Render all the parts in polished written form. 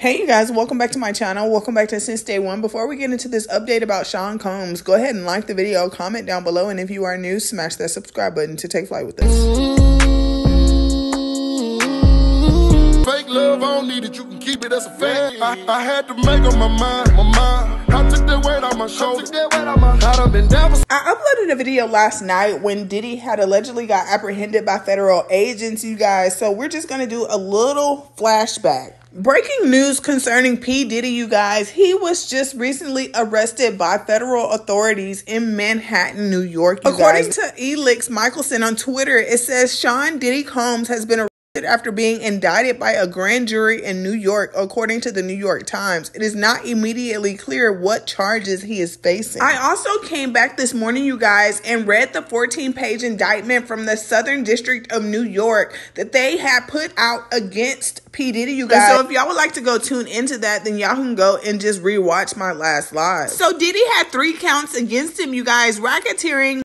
Hey you guys, welcome back to my channel. Welcome back to Since Day One. Before we get into this update about Sean Combs, go ahead and like the video, comment down below, and if you are new, smash that subscribe button to take flight with us. Fake love, I don't need it, you can keep it, that's a fact. I had to make up my mind. I took that weight on my shoulders. I done been down for... I uploaded a video last night when Diddy had allegedly got apprehended by federal agents, you guys. So we're just going to do a little flashback. Breaking news concerning P. Diddy, you guys. He was just recently arrested by federal authorities in Manhattan, New York, you According guys. To Elix Michelson on Twitter, it says Sean Diddy Combs has been arrested after being indicted by a grand jury in New York, according to the New York Times. It is not immediately clear what charges he is facing. I also came back this morning, you guys, and read the 14-page indictment from the Southern District of New York that they had put out against P. Diddy, you guys. And so if y'all would like to go tune into that, then y'all can go and just rewatch my last live. So Diddy had 3 counts against him, you guys: racketeering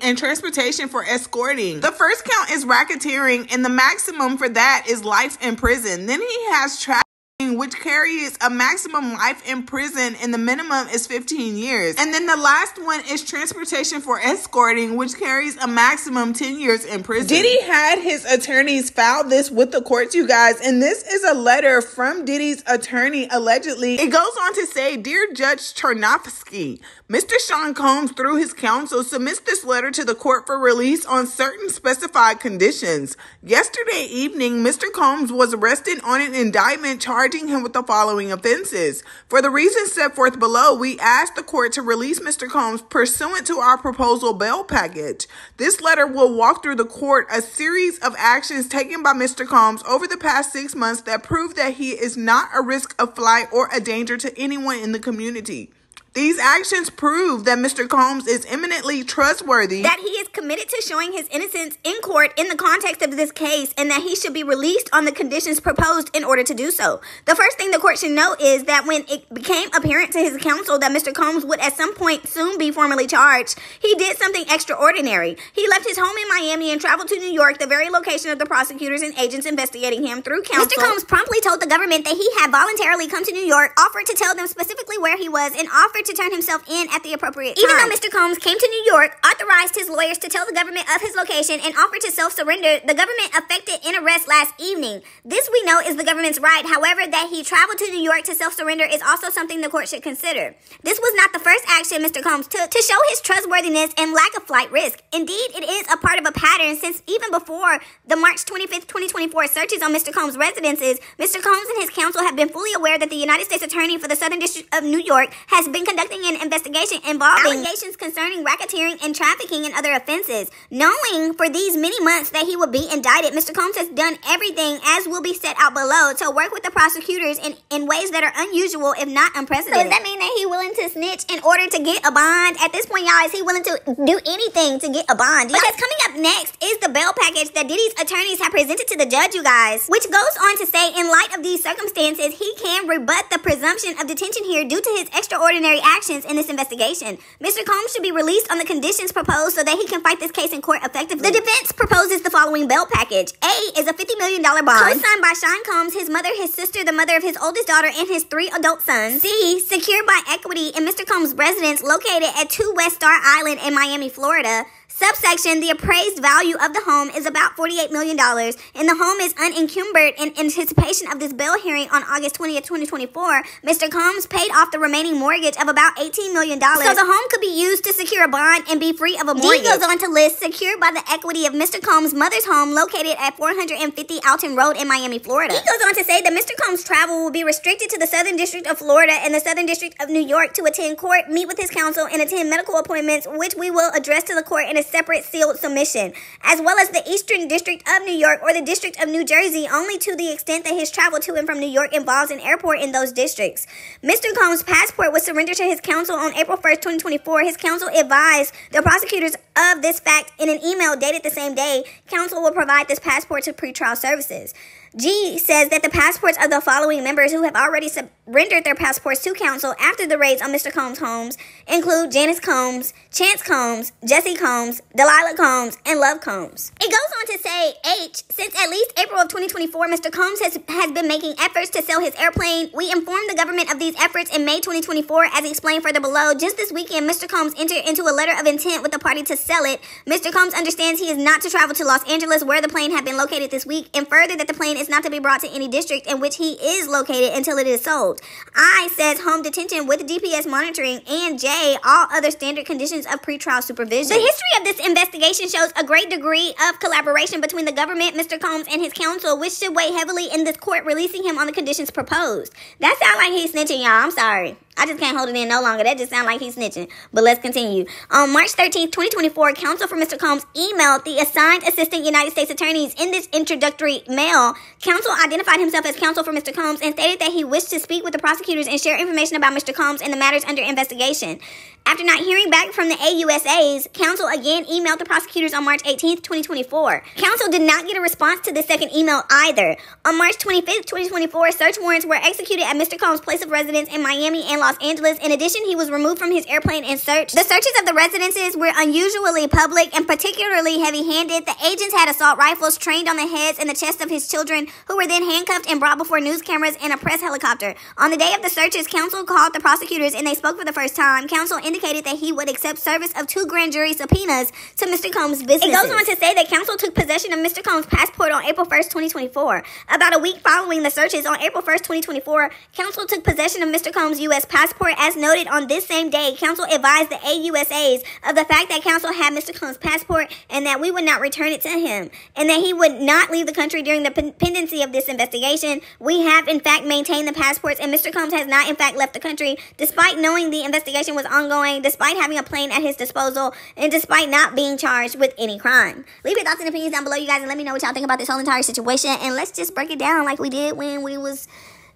and transportation for escorting. The first count is racketeering, and the maximum for that is life in prison. Then he has trafficking, which carries a maximum life in prison, and the minimum is 15 years. And then the last one is transportation for escorting, which carries a maximum 10 years in prison. Diddy had his attorneys file this with the courts, you guys, and this is a letter from Diddy's attorney, allegedly. It goes on to say, "Dear Judge Charnofsky, Mr. Sean Combs, through his counsel, submits this letter to the court for release on certain specified conditions. Yesterday evening, Mr. Combs was arrested on an indictment charging him with the following offenses. For the reasons set forth below, we ask the court to release Mr. Combs pursuant to our proposal bail package. This letter will walk through the court a series of actions taken by Mr. Combs over the past 6 months that prove that he is not a risk of flight or a danger to anyone in the community. These actions prove that Mr. Combs is eminently trustworthy, that he is committed to showing his innocence in court in the context of this case, and that he should be released on the conditions proposed in order to do so. The first thing the court should know is that when it became apparent to his counsel that Mr. Combs would at some point soon be formally charged, he did something extraordinary. He left his home in Miami and traveled to New York, the very location of the prosecutors and agents investigating him through counsel. Mr. Combs promptly told the government that he had voluntarily come to New York, offered to tell them specifically where he was, and offered to turn himself in at the appropriate time. Even though Mr. Combs came to New York, authorized his lawyers to tell the government of his location, and offered to self-surrender, the government effected an arrest last evening. This we know is the government's right. However, that he traveled to New York to self-surrender is also something the court should consider. This was not the first action Mr. Combs took to show his trustworthiness and lack of flight risk. Indeed, it is a part of a pattern since even before the March 25th, 2024 searches on Mr. Combs' residences. Mr. Combs and his counsel have been fully aware that the United States Attorney for the Southern District of New York has been conducting an investigation involving allegations concerning racketeering and trafficking and other offenses. Knowing for these many months that he would be indicted, Mr. Combs has done everything, as will be set out below, to work with the prosecutors in ways that are unusual, if not unprecedented. So does that mean that he's willing to snitch in order to get a bond? At this point, y'all, is he willing to do anything to get a bond? Because coming up next is the bail package that Diddy's attorneys have presented to the judge, you guys, which goes on to say, in light of these circumstances, he can rebut the presumption of detention here due to his extraordinary actions in this investigation. Mr. Combs should be released on the conditions proposed so that he can fight this case in court effectively. The defense proposes the following bail package. A is a $50 million bond, co-signed by Sean Combs, his mother, his sister, the mother of his oldest daughter, and his 3 adult sons. C, secured by equity in Mr. Combs' residence located at 2 West Star Island in Miami, Florida. Subsection, the appraised value of the home is about $48 million, and the home is unencumbered. In anticipation of this bail hearing on August 20th, 2024, Mr. Combs paid off the remaining mortgage of about $18 million, so the home could be used to secure a bond and be free of a mortgage. D goes on to list secured by the equity of Mr. Combs' mother's home located at 450 Alton Road in Miami, Florida. He goes on to say that Mr. Combs' travel will be restricted to the Southern District of Florida and the Southern District of New York to attend court, meet with his counsel, and attend medical appointments, which we will address to the court in a separate sealed submission, as well as the Eastern District of New York or the District of New Jersey, only to the extent that his travel to and from New York involves an airport in those districts. Mr. Combs' passport was surrendered to his counsel on April 1st, 2024. His counsel advised the prosecutors of this fact in an email dated the same day. Counsel will provide this passport to pretrial services. G says that the passports of the following members who have already surrendered their passports to counsel after the raids on Mr. Combs' homes include Janice Combs, Chance Combs, Jesse Combs, Delilah Combs, and Love Combs. It goes on to say, H, since at least April of 2024, Mr. Combs has been making efforts to sell his airplane. We informed the government of these efforts in May 2024, as explained further below. Just this weekend, Mr. Combs entered into a letter of intent with the party to sell it. Mr. Combs understands he is not to travel to Los Angeles, where the plane had been located this week, and further that the plane is not to be brought to any district in which he is located until it is sold. I says home detention with DPS monitoring, and J, all other standard conditions of pretrial supervision. The history of this investigation shows a great degree of collaboration between the government, Mr. Combs, and his counsel, which should weigh heavily in this court releasing him on the conditions proposed. That sounds like he's snitching, y'all. I'm sorry. I just can't hold it in no longer. That just sounds like he's snitching. But let's continue. On March 13th, 2024, counsel for Mr. Combs emailed the assigned assistant United States attorneys. In this introductory mail, counsel identified himself as counsel for Mr. Combs and stated that he wished to speak with the prosecutors and share information about Mr. Combs and the matters under investigation. After not hearing back from the AUSAs, counsel again emailed the prosecutors on March 18th, 2024. Counsel did not get a response to the second email either. On March 25th, 2024, search warrants were executed at Mr. Combs' place of residence in Miami and Los Angeles. In addition, he was removed from his airplane and searched. The searches of the residences were unusually public and particularly heavy-handed. The agents had assault rifles trained on the heads and the chests of his children, who were then handcuffed and brought before news cameras in a press helicopter. On the day of the searches, counsel called the prosecutors and they spoke for the first time. Counsel indicated that he would accept service of 2 grand jury subpoenas to Mr. Combs' businesses. It goes on to say that counsel took possession of Mr. Combs' passport on April 1st, 2024. About a week following the searches on April 1st, 2024, counsel took possession of Mr. Combs' U.S. passport. As noted, on this same day, counsel advised the AUSAs of the fact that counsel had Mr. Combs' passport and that we would not return it to him, and that he would not leave the country during the pendency of this investigation. We have, in fact, maintained the passports, and Mr. Combs has not, in fact, left the country, despite knowing the investigation was ongoing, despite having a plane at his disposal, and despite not being charged with any crime. Leave your thoughts and opinions down below, you guys, and let me know what y'all think about this whole entire situation, and let's just break it down like we did when we was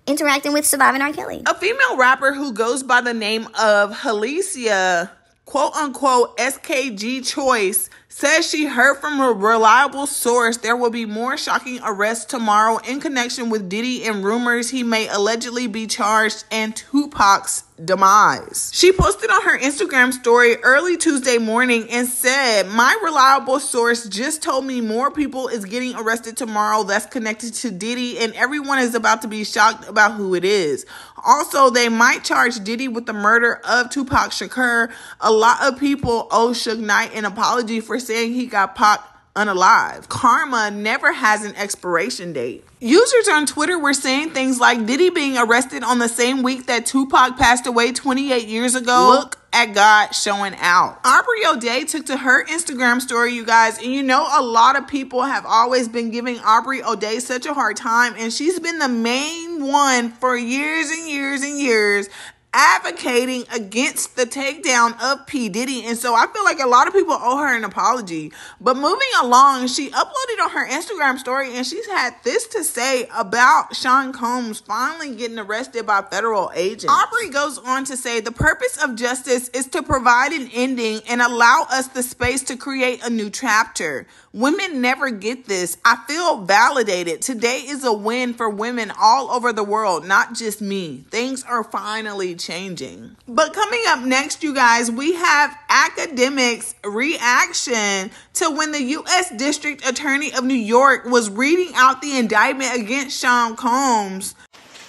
interacting with Surviving R. Kelly. A female rapper who goes by the name of Halicia, quote-unquote SKG Choice, says she heard from a reliable source there will be more shocking arrests tomorrow in connection with Diddy and rumors he may allegedly be charged and Tupac's demise. She posted on her Instagram story early Tuesday morning and said, "My reliable source just told me more people is getting arrested tomorrow that's connected to Diddy, and everyone is about to be shocked about who it is. Also, they might charge Diddy with the murder of Tupac Shakur. A lot of people owe Suge Knight an apology for saying he got Pac unalive. Karma never has an expiration date." Users on Twitter were saying things like Diddy being arrested on the same week that Tupac passed away 28 years ago. Look at God showing out. Aubrey ODay took to her Instagram story, you guys, and you know a lot of people have always been giving Aubrey ODay such a hard time, and she's been the main one for years and years and years advocating against the takedown of P. Diddy. And so I feel like a lot of people owe her an apology. But moving along, she uploaded on her Instagram story and she's had this to say about Sean Combs finally getting arrested by federal agents. Aubrey goes on to say, "The purpose of justice is to provide an ending and allow us the space to create a new chapter. Women never get this. I feel validated. Today is a win for women all over the world, not just me. Things are finally changing." But coming up next, you guys, we have academics' reaction to when the U.S. District Attorney of New York was reading out the indictment against Sean Combs.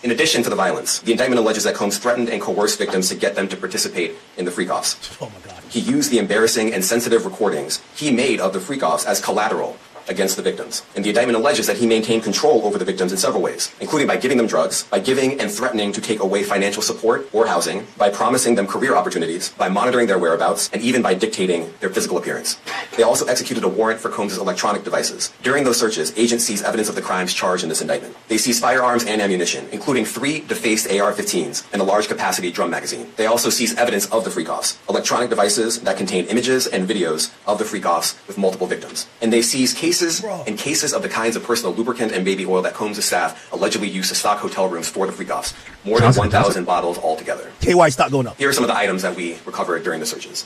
In addition to the violence, the indictment alleges that Combs threatened and coerced victims to get them to participate in the freak-offs. Oh my God. He used the embarrassing and sensitive recordings he made of the freak-offs as collateral against the victims. And the indictment alleges that he maintained control over the victims in several ways, including by giving them drugs, by giving and threatening to take away financial support or housing, by promising them career opportunities, by monitoring their whereabouts, and even by dictating their physical appearance. They also executed a warrant for Combs' electronic devices. During those searches, agents seized evidence of the crimes charged in this indictment. They seized firearms and ammunition, including 3 defaced AR-15s and a large-capacity drum magazine. They also seized evidence of the freak-offs, electronic devices that contained images and videos of the freak-offs with multiple victims. And they seized cases of the kinds of personal lubricant and baby oil that Combs' staff allegedly used to stock hotel rooms for the freak-offs. More than 1,000 bottles altogether. KY, stop going up. Here are some of the items that we recovered during the searches.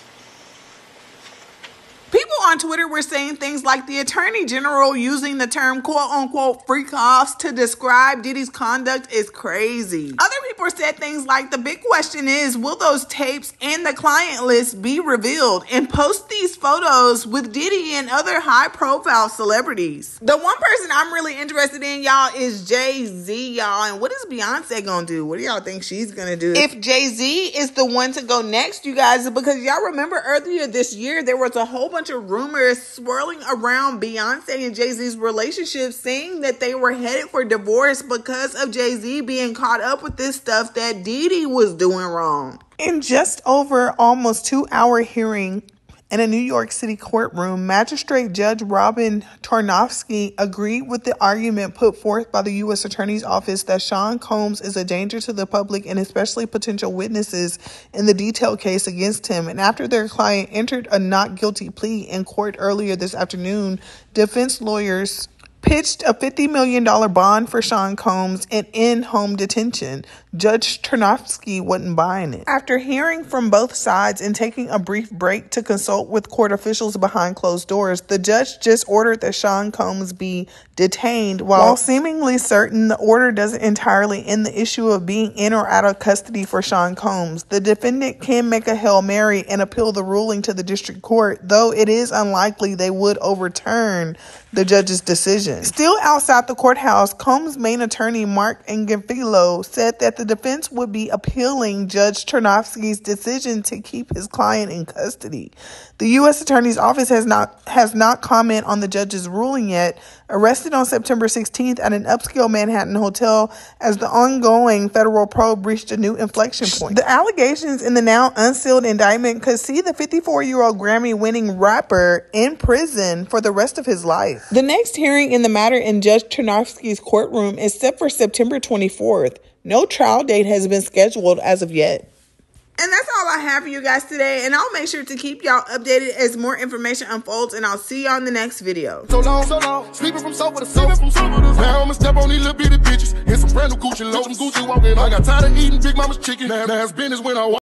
People on Twitter were saying things like the Attorney General using the term quote-unquote freak-offs to describe Diddy's conduct is crazy. Other people said things like, the big question is, will those tapes and the client list be revealed? And post these photos with Diddy and other high-profile celebrities. The one person I'm really interested in, y'all, is JayZ, y'all. And what is Beyonce gonna do? What do y'all think she's gonna do? If JayZ is the one to go next, you guys, because y'all remember earlier this year, there was a whole bunch of rumors swirling around Beyonce and JayZ's relationship, saying that they were headed for divorce because of JayZ being caught up with this stuff that Diddy was doing wrong. In just over almost 2-hour hearing in a New York City courtroom, Magistrate Judge Robin Tarnofsky agreed with the argument put forth by the U.S. Attorney's Office that Sean Combs is a danger to the public and especially potential witnesses in the detailed case against him. And after their client entered a not guilty plea in court earlier this afternoon, defense lawyers pitched a $50 million bond for Sean Combs and in-home detention. Judge Tarnofsky wasn't buying it. After hearing from both sides and taking a brief break to consult with court officials behind closed doors, the judge just ordered that Sean Combs be detained. While seemingly certain, the order doesn't entirely end the issue of being in or out of custody for Sean Combs. The defendant can make a Hail Mary and appeal the ruling to the district court, though it is unlikely they would overturn the judge's decision. Still outside the courthouse, Combs' main attorney, Mark Angafilo, said that the defense would be appealing Judge Tarnofsky's decision to keep his client in custody. The U.S. Attorney's Office has not commented on the judge's ruling yet. Arrested on September 16th at an upscale Manhattan hotel as the ongoing federal probe reached a new inflection point. The allegations in the now unsealed indictment could see the 54-year-old Grammy-winning rapper in prison for the rest of his life. The next hearing in the matter in Judge Tarnofsky's courtroom is set for September 24th. No trial date has been scheduled as of yet. And that's all I have for you guys today. And I'll make sure to keep y'all updated as more information unfolds. And I'll see y'all in the next video. So long, sleeping from sofa to sofa. Now I'ma step on these little bitty bitches. In some brand new Gucci low, some Gucci walking. I got tired of eating Big Mama's chicken. Now it's business when I walk.